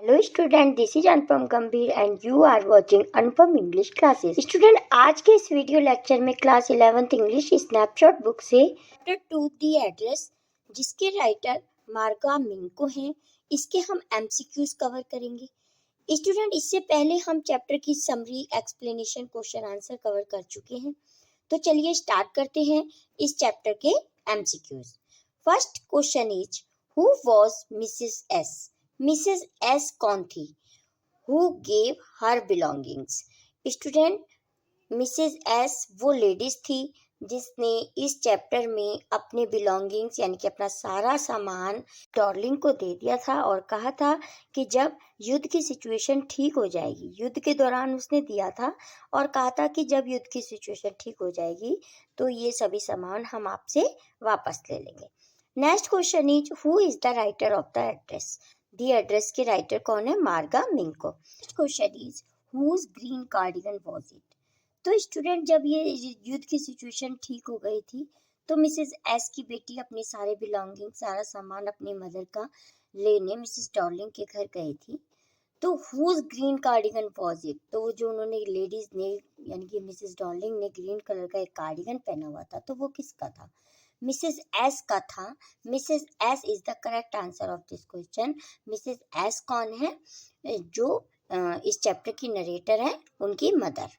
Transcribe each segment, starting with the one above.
Hello student, this is Anupam Gambhir and you are watching Anupam English classes. Student, आज के इस video lecture में class 11th English Snapshot book से chapter 2 the address, जिसके writer Marga Minco हैं, इसके हम एमसीक्यूज कवर करेंगे। स्टूडेंट, इससे पहले हम चैप्टर की summary, explanation, question answer cover कर चुके हैं। तो चलिए स्टार्ट करते हैं इस चैप्टर के MCQs. First question is, who was Mrs S? Mrs S कौन थी? Who gave her belongings? Student, Mrs S वो लेडीज थी जिसने इस चैप्टर में अपने बिलोंगिंग्स यानी कि अपना सारा सामान डॉर्लिंग को दे दिया था और कहा था कि जब युद्ध की सिचुएशन ठीक हो जाएगी, युद्ध के दौरान उसने दिया था और कहा था कि जब युद्ध की सिचुएशन ठीक हो जाएगी तो ये सभी सामान हम आपसे वापस ले लेंगे। Next question is, who is the writer of the address? The address के राइटर कौन है? Marga Minco. Next question is, whose green cardigan was it? तो स्टूडेंट, जब ये युद्ध की सिचुएशन ठीक हो गई थी तो मिसेस एस की बेटी अपने सारे बिलोंगिंग, सारा सामान अपनी मदर का लेने मिसेस डॉर्लिंग के घर गई थी। तो whose green cardigan was it? तो वो जो उन्होंने लेडीज ने यानी कि मिसेस डॉर्लिंग ने ग्रीन कलर का एक कार्डिगन पहना हुआ था, तो वो किसका था? मिसेस एस का था। Mrs S is the correct answer of this question. Mrs S कौन है? जो इस चैप्टर की नरेटर है, उनकी मदर,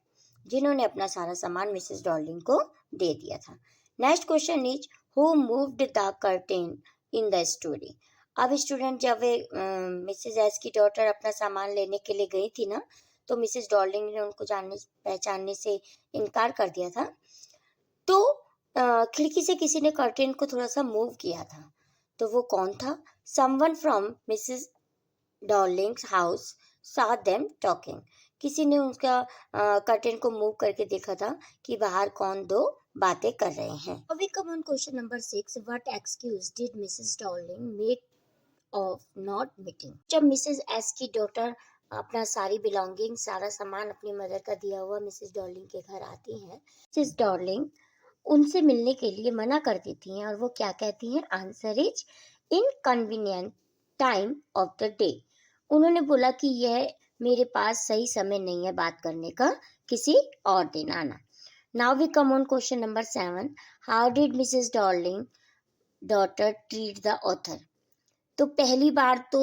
जिन्होंने अपना सारा सामान मिसेस डॉर्लिंग को दे दिया था। Next question is, who moved the curtain in the story? अब स्टूडेंट, जब मिसेस एस की डॉटर अपना सामान लेने के लिए गई थी ना, तो मिसेस डॉर्लिंग ने उनको जानने पहचानने से इनकार कर दिया था। तो खिड़की से किसी ने कर्टेन को थोड़ा सा मूव किया था। तो वो कौन था? Someone from Mrs Darling's house saw them talking. किसी ने उसका कर्टेन को मूव करके देखा था कि बाहर कौन दो बातें कर रहे हैं। Now we come on question number 6. What excuse did Mrs. Darling make of not meeting? जब मिसेस एस की डॉटर अपना सारी बिलोंगिंग, सारा सामान अपनी मदर का दिया हुआ मिसेस डॉर्लिंग के घर आती हैं, मिसेस डॉर्लिंग उनसे मिलने के लिए मना कर देती हैं और वो क्या कहती हैं? Answer is inconvenient time of the day. उन्होंने बोला कि यह मेरे पास सही समय नहीं है बात करने का, किसी और दिन आना। Now we come on question number 7. How did Mrs Dorling daughter treat the author? तो पहली बार तो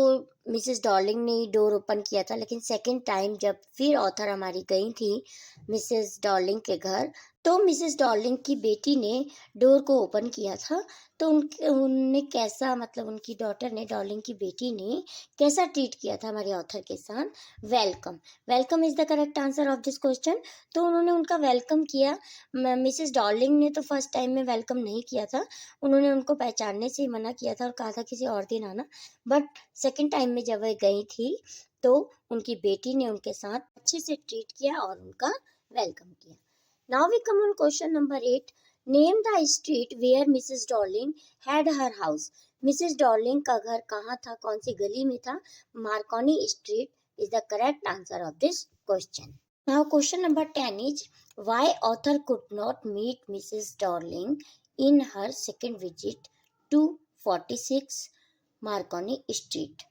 मिसेस डॉर्लिंग ने डोर ओपन किया था, लेकिन सेकंड टाइम जब फिर ऑथर हमारी गई थी मिसेस डॉर्लिंग के घर, तो मिसेस डॉर्लिंग की बेटी ने डोर को ओपन किया था। तो उनने कैसा, मतलब उनकी डॉटर ने, डॉर्लिंग की बेटी ने कैसा ट्रीट किया था हमारे ऑथर के साथ? Welcome. Welcome is the correct answer of this question. तो उन्होंने उनका वेलकम किया। मिसेस डॉर्लिंग ने तो फर्स्ट टाइम में वेलकम नहीं किया था, उन्होंने उनको पहचानने से ही मना किया था और कहा था किसी और दिन आना। बट सेकंड टाइम में जब वह गई थी तो उनकी बेटी ने उनके साथ अच्छे से ट्रीट किया और उनका वेलकम किया। Now we come on question number 8. Name the street where Mrs Darling had her house? Mrs Dorling का घर कहाँ था, कौन सी गली में था? Marconi street is the correct answer of this question. Now question number 10 is, why author could not meet Mrs. Darling in her second visit to 46 Marconi street?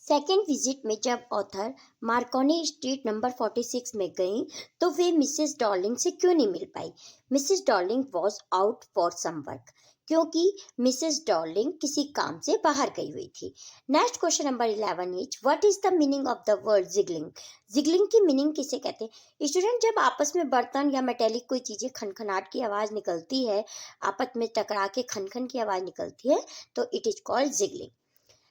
Second visit में जब ऑथर मार्कोनी स्ट्रीट नंबर 46 में गई तो वे Mrs Darling से क्यों नहीं मिल पाई? Mrs Darling was out for some work, क्योंकि मिसेस डॉर्लिंग किसी काम से बाहर गई हुई थी। Next question number 11 is, what is the meaning of the word jiggling? Jiggling की मीनिंग किसे कहते हैं? स्टूडेंट, जब आपस में बर्तन या मेटेलिक कोई चीजें खनखनाट की आवाज निकलती है, आपस में टकरा के खनखन की आवाज निकलती है, तो it is called jiggling.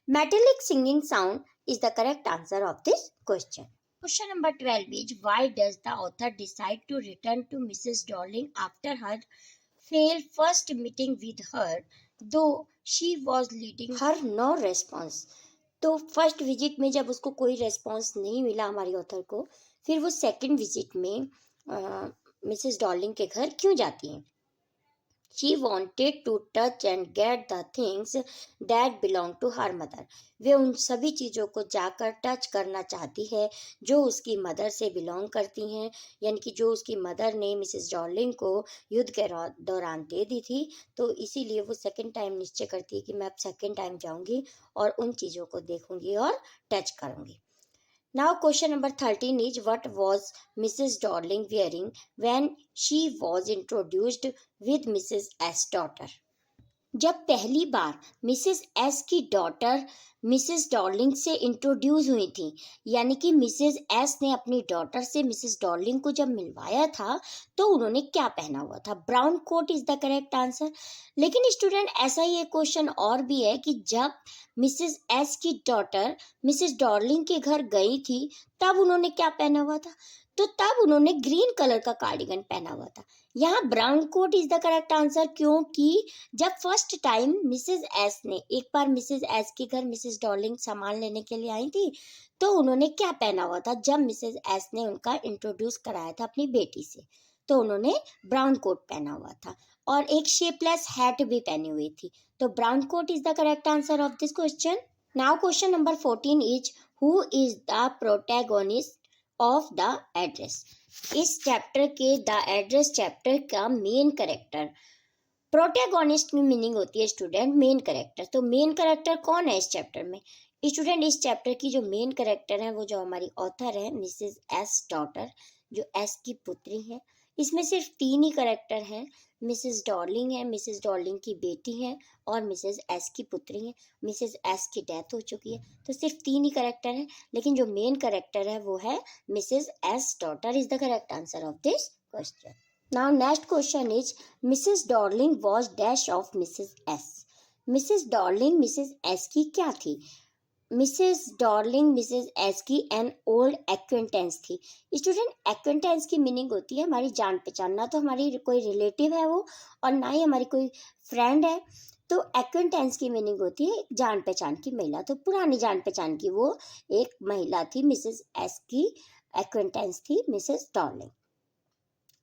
Metallic singing sound is the correct answer of this question. Question number 12 is, why does the author decide to return to Mrs. Darling after her failed first meeting with her, though she was leading her no response? तो first visit में जब उसको कोई response नहीं मिला हमारी author को, फिर वो सेकंड विजिट में मिसेस डॉर्लिंग के घर क्यों जाती हैं? She wanted to touch and get the things that belong to her mother. वे उन सभी चीज़ों को जाकर टच करना चाहती है जो उसकी मदर से बिलोंग करती हैं, यानी कि जो उसकी मदर ने मिसेस डॉर्लिंग को युद्ध के दौरान दे दी थी। तो इसीलिए वो सेकंड टाइम निश्चय करती है कि मैं अब सेकंड टाइम जाऊंगी और उन चीज़ों को देखूंगी और टच करूंगी. Now question number 13 is what was Mrs. Darling wearing when she was introduced with Mrs. S daughter? जब पहली बार मिसेस एस की डॉटर मिसेस डॉर्लिंग से इंट्रोड्यूस हुई थी, यानी कि मिसेस एस ने अपनी डॉटर से मिसेस डॉर्लिंग को जब मिलवाया था, तो उन्होंने क्या पहना हुआ था? Brown coat is the correct answer. लेकिन स्टूडेंट ऐसा ही एक क्वेश्चन और भी है कि जब मिसेस एस की डॉटर मिसेस डॉर्लिंग के घर गई थी, तब उन्होंने क्या पहना हुआ था? तो तब उन्होंने ग्रीन कलर का कार्डिगन पहना हुआ था। यहाँ brown coat is the correct answer, क्योंकि जब फर्स्ट टाइम मिसेस एस ने एक बार मिसेस एस के घर मिसेस डॉर्लिंग सामान लेने के लिए आई थी, तो उन्होंने क्या पहना हुआ था जब मिसेस एस ने उनका इंट्रोड्यूस कराया था अपनी बेटी से? तो उन्होंने ब्राउन कोट पहना हुआ था और एक शेपलेस हैट भी पहनी हुई थी। तो brown coat is the correct answer of this question. Now question number 14 is who is the protagonist of the address? इस चैप्टर के द एड्रेस चैप्टर का मेन कैरेक्टर, प्रोटैगोनिस्ट में मीनिंग होती है स्टूडेंट मेन कैरेक्टर। तो main character कौन है इस चैप्टर में? स्टूडेंट इस चैप्टर की जो मेन कैरेक्टर है वो जो हमारी ऑथर है मिसेस एस डॉटर, जो एस की पुत्री है। इसमें सिर्फ 3 ही कैरेक्टर हैं, मिसेस डॉर्लिंग है, मिसेस डॉर्लिंग की बेटी है और मिसेस एस की पुत्री है। मिसेस एस की डेथ हो चुकी है, तो सिर्फ 3 ही कैरेक्टर हैं, लेकिन जो मेन कैरेक्टर है वो है Mrs S daughter is the correct answer of this question. Now next question is Mrs. Darling was dash of Mrs. S. Mrs. Darling Mrs. S की क्या थी? Mrs. Darling Mrs. S की an old acquaintance थी। Student acquaintance की meaning होती है हमारी जान पहचान, ना तो हमारी कोई रिलेटिव है वो और ना ही हमारी कोई फ्रेंड है। तो एक्वेंटेंस की मीनिंग होती है जान पहचान की महिला। तो पुरानी जान पहचान की वो एक महिला थी, मिसेस एस की एक्वेंटेंस थी Mrs Darling.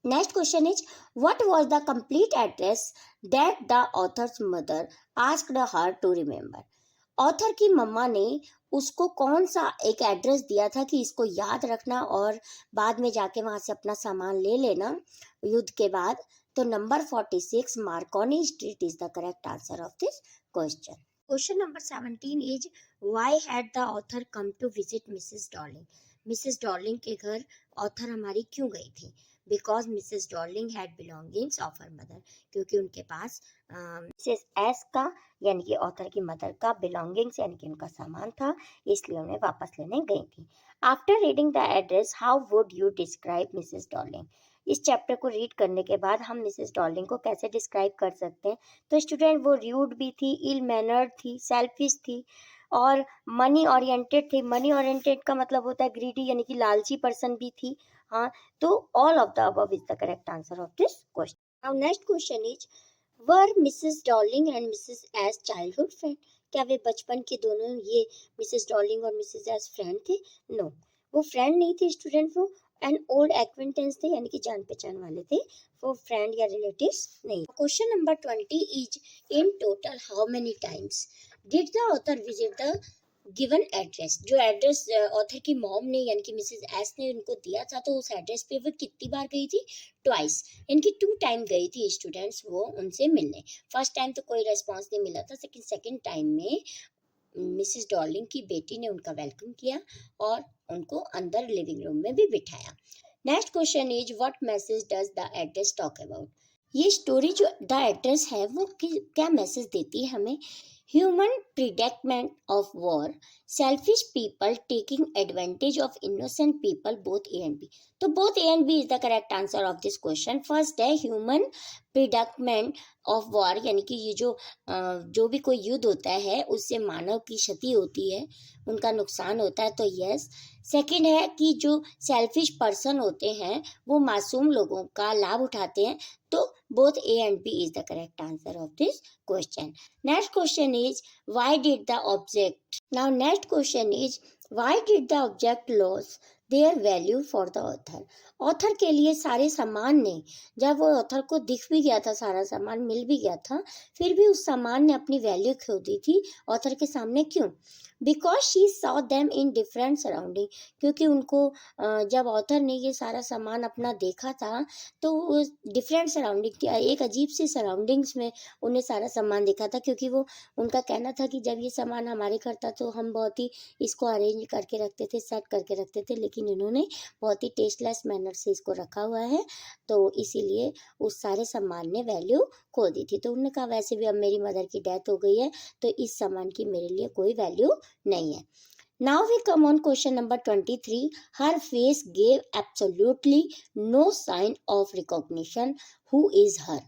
Next question is what was the complete address that the author's mother asked her to remember? Author की मम्मा ने उसको कौन सा एक एड्रेस दिया था कि इसको याद रखना और बाद में जाके वहां से अपना सामान ले लेना युद्ध के बाद? तो number 46 Marconi street is the correct answer of this question. Question number 17 is why had the author come to visit Mrs Darling? Mrs Darling के घर ऑथर हमारी क्यों गई थी? Because Mrs Darling had belongings of her mother, क्योंकि उनके पास Mrs S का यानी कि ऑथर की मदर का बिलोंगिंग्स यानी कि उनका सामान था, इसलिए उन्हें वापस लेने गई थी। After reading the address how would you describe Mrs Darling? इस चैप्टर को रीड करने के बाद हम मिसेस डॉर्लिंग को कैसे डिस्क्राइब कर सकते हैं? तो स्टूडेंट वो र्यूड भी थी, इल मैनर्ड थी, सेल्फिश थी और मनी ओरिएंटेड थी। मनी ओरिएंटेड का मतलब होता है ग्रीडी यानी कि लालची पर्सन भी थी। हाँ, तो all of the above is the correct answer of this question. Now next question is were Mrs Darling and Mrs S childhood friend? क्या वे बचपन के दोनों ये मिसेस डॉर्लिंग और मिसेस एस फ्रेंड थे? नो, वो फ्रेंड नहीं थे स्टूडेंट, वो एन ओल्ड एक्वेंटेंस थे यानी कि जान पहचान वाले थे, वो फ्रेंड या रिलेटिव्स नहीं। Question number 20 is in total how many times did the author visit the given address? जो एड्रेस ऑथर की मॉम ने यानी कि मिसेस एस ने उनको दिया था, तो उस एड्रेस पे वो कितनी बार गई थी? ट्वाइस, इनकी 2 टाइम गई थी स्टूडेंट्स वो उनसे मिलने। फर्स्ट टाइम तो कोई रेस्पॉन्स नहीं मिला था, सेकंड टाइम में मिसेस डॉर्लिंग की बेटी ने उनका वेलकम किया और उनको अंदर लिविंग रूम में भी बिठाया। Next question is what message does the address talk about? ये स्टोरी जो द एड्रेस है वो क्या मैसेज देती है हमें? Human predicament of war, selfish people taking advantage of innocent people, both A and B. तो both A and B is the correct answer of this question. First है human predicament of war, यानी कि ये जो भी कोई युद्ध होता है उससे मानव की क्षति होती है, उनका नुकसान होता है, तो यस। सेकंड है कि जो सेल्फिश पर्सन होते हैं वो मासूम लोगों का लाभ उठाते हैं, तो both A and B is the correct answer of this question. Next question is why did the object? Now next question is why did the object lose their value for the author. Author के लिए सारे सामान ने, जब वो author को दिख भी गया था, सारा सामान मिल भी गया था, फिर भी उस सामान ने अपनी वैल्यू खो दी थी ऑथर के सामने। क्यों? Because she saw them in different surrounding, क्योंकि उनको जब ऑथर ने ये सारा सामान अपना देखा था तो वो डिफरेंट सराउंडिंग, एक अजीब सी सराउंडिंग्स में उन्हें सारा सामान देखा था, क्योंकि वो उनका कहना था कि जब ये सामान हमारे घर था तो हम बहुत ही इसको अरेंज करके रखते थे, सेट करके रखते थे, लेकिन इन्होंने बहुत ही टेस्टलेस मैनर से इसको रखा हुआ है, तो इसीलिए उस सारे सामान ने वैल्यू खो दी थी। तो उन्होंने कहा वैसे भी अब मेरी मदर की डेथ हो गई है तो इस सामान की मेरे लिए कोई वैल्यू नहीं है। Now we come on question number 23. Her face gave absolutely no sign of recognition. Who is her?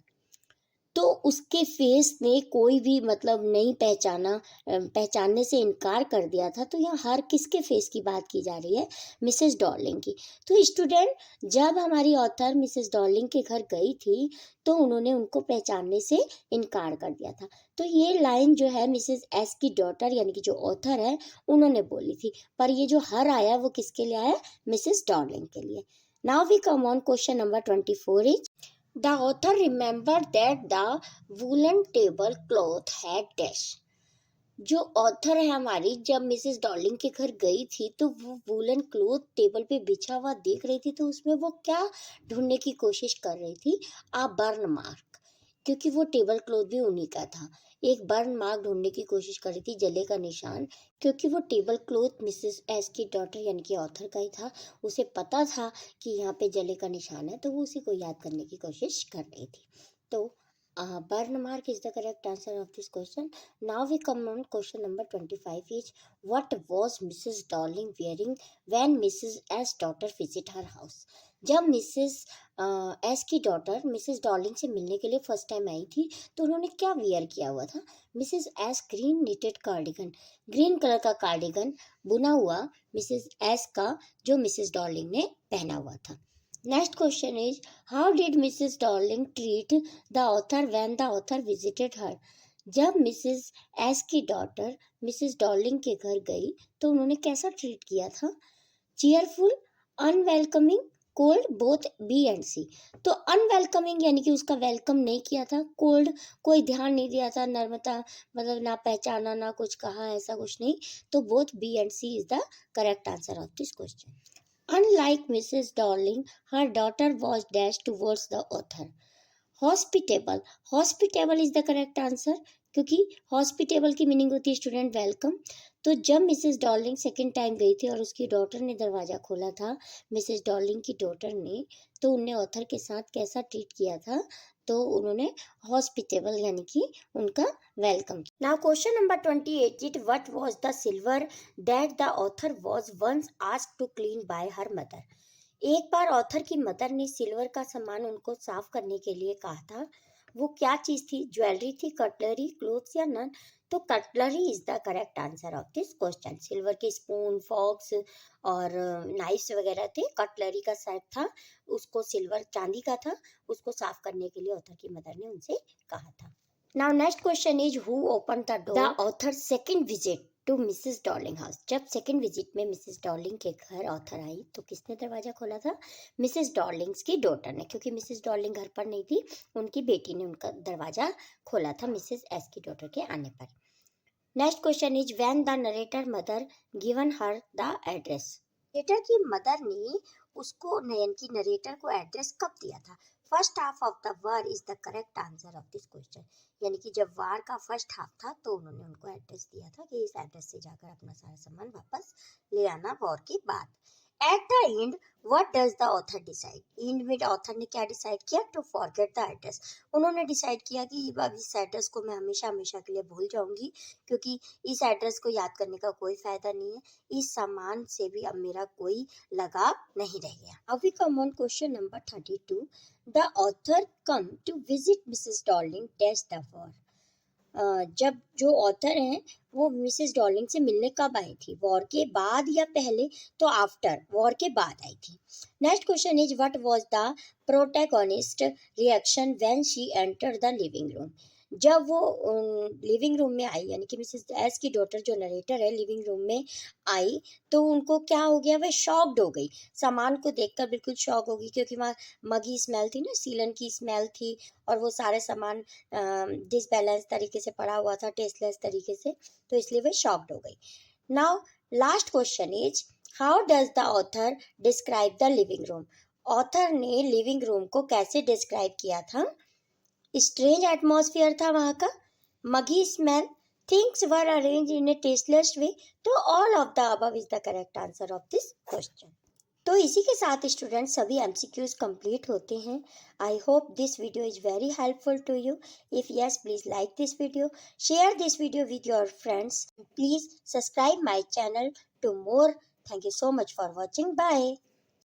तो उसके फेस ने कोई भी मतलब नहीं पहचाना, पहचानने से इनकार कर दिया था। तो यहाँ हर किसके फेस की बात की जा रही है? मिसेस डॉर्लिंग की। तो स्टूडेंट, जब हमारी ऑथर मिसेस डॉर्लिंग के घर गई थी तो उन्होंने उनको पहचानने से इनकार कर दिया था। तो ये लाइन जो है मिसेस एस की डॉटर यानी कि जो ऑथर है उन्होंने बोली थी, पर ये जो हर आया वो किसके लिए आया? मिसेस डॉर्लिंग के लिए। Now we come on question number 24 is The author remembered that the woolen tablecloth had dash. जो ऑथर है हमारी, जब मिसेस डॉर्लिंग के घर गई थी तो वो वूलन क्लोथ टेबल पे बिछा हुआ देख रही थी, तो उसमें वो क्या ढूंढने की कोशिश कर रही थी? आ बर्न मार्क, क्योंकि वो टेबल क्लॉथ भी उन्हीं का था। एक बर्न मार्क ढूंढने की कोशिश कर रही थी, जले का निशान, क्योंकि वो टेबल क्लॉथ मिसेस एस की डॉटर यानी कि ऑथर का ही था। उसे पता था कि यहाँ पे जले का निशान है, तो वो उसी को याद करने की कोशिश कर रही थी। तो burn mark is the correct answer of this question. Now we come on question number 25 is what was Mrs Darling wearing when Mrs S daughter visit her house. जब मिसेस एस की डॉटर मिसेस डॉर्लिंग से मिलने के लिए first time I थी तो उन्होंने क्या वियर किया हुआ था? Mrs S green knitted cardigan, green colour का कार्डिगन बुना हुआ मिसेस एस का, जो मिसेस डॉर्लिंग ने पहना हुआ था। Next question is how did Mrs Darling treat the author when the author visited her. जब मिसेस एस की डॉटर मिसेस डॉर्लिंग के घर गई तो उन्होंने कैसा ट्रीट किया था? Cheerful, unwelcoming, cold, both B and C. तो अनवेलकमिंग यानी कि उसका वेलकम नहीं किया था, कोल्ड कोई ध्यान नहीं दिया था, नर्मता मतलब ना पहचाना ना कुछ कहा, ऐसा कुछ नहीं। तो both B and C is the correct answer of this question. Unlike Mrs. Darling, her daughter was dashed towards the author. Hospitable, hospitable is the correct answer, क्योंकि हॉस्पिटेबल की मीनिंग होती है स्टूडेंट वेलकम। तो जब Mrs Darling second time गई थी और उसकी डॉटर ने दरवाज़ा खोला था, मिसेस डॉर्लिंग की डॉटर ने, तो उनने ऑथर के साथ कैसा ट्रीट किया था? तो उन्होंने हॉस्पिटेबल यानी कि उनका welcome. Now question number 28 it what was the silver that the author was once asked to clean by her mother. एक बार ऑथर की मदर ने सिल्वर का सामान उनको साफ करने के लिए कहा था। वो क्या चीज थी? ज्वेलरी थी, कटलरी, क्लोथ्स या नन? तो cutlery is the correct answer of this question. Silver के स्पून, फॉक्स और नाइफ्स वगैरह थे, कटलरी का सेट था, उसको सिल्वर चांदी का था, उसको साफ करने के लिए ऑथर की मदर ने उनसे कहा था। Now next question is who open the door the author second visit to Mrs Darling house. जब सेकेंड विजिट में मिसेस डॉर्लिंग के घर ऑथर आई तो किसने दरवाजा खोला था? मिसेस डॉर्लिंग्स की डॉटर ने, क्योंकि मिसेस डॉर्लिंग घर पर नहीं थी, उनकी बेटी ने उनका दरवाजा खोला था मिसेस एस की डॉटर के आने पर। Next question is when the narrator mother given her the address. Narrator की मदर ने उसको यानी कि नरेटर को एड्रेस कब दिया था? First half of the war is the correct answer of this question. यानी कि जब वार का फर्स्ट हाफ था तो उन्होंने उनको एड्रेस दिया था कि इस एड्रेस से जाकर अपना सारा सामान वापस ले आना वॉर के बाद। At the end what does the author decide. End में ऑथर ने क्या डिसाइड किया? To forget the address. उन्होंने डिसाइड किया कि अब इस एड्रेस को मैं हमेशा हमेशा के लिए भूल जाऊंगी, क्योंकि इस एड्रेस को याद करने का कोई फायदा नहीं है, इस सामान से भी अब मेरा कोई लगाव नहीं रह गया। अब we come on question number 32 the author come to visit Mrs Darling dash the war. जब जो ऑथर हैं वो मिसेस डॉर्लिंग से मिलने कब आई थी? वॉर के बाद या पहले? तो आफ्टर, वॉर के बाद आई थी। Next question is what was the protagonist reaction when she entered the living room. जब वो लिविंग रूम में आई, यानी कि मिसेस एस की डॉटर जो नरेटर है लिविंग रूम में आई, तो उनको क्या हो गया, वह शॉक्ड हो गई, सामान को देखकर बिल्कुल शॉक हो गई, क्योंकि वहाँ मगी स्मेल थी ना, सीलन की स्मेल थी, और वो सारे सामान डिसबैलेंस तरीके से पड़ा हुआ था, टेस्टलेस तरीके से, तो इसलिए वह शॉक्ड हो गई। Now last question is, how does the author describe the living room? Author ने लिविंग रूम को कैसे डिस्क्राइब किया था? स्ट्रेंज एटमॉस्फेयर था वहाँ का, muggy smell, things were arrange in a tasteless way, तो all of the above is the correct answer of this question. तो इसी के साथ स्टूडेंट्स सभी एमसीक्यूज कंप्लीट होते हैं। I hope this video is very helpful to you. If yes, please like this video, share this video with your friends, please subscribe my channel to more. Thank you so much for watching. Bye.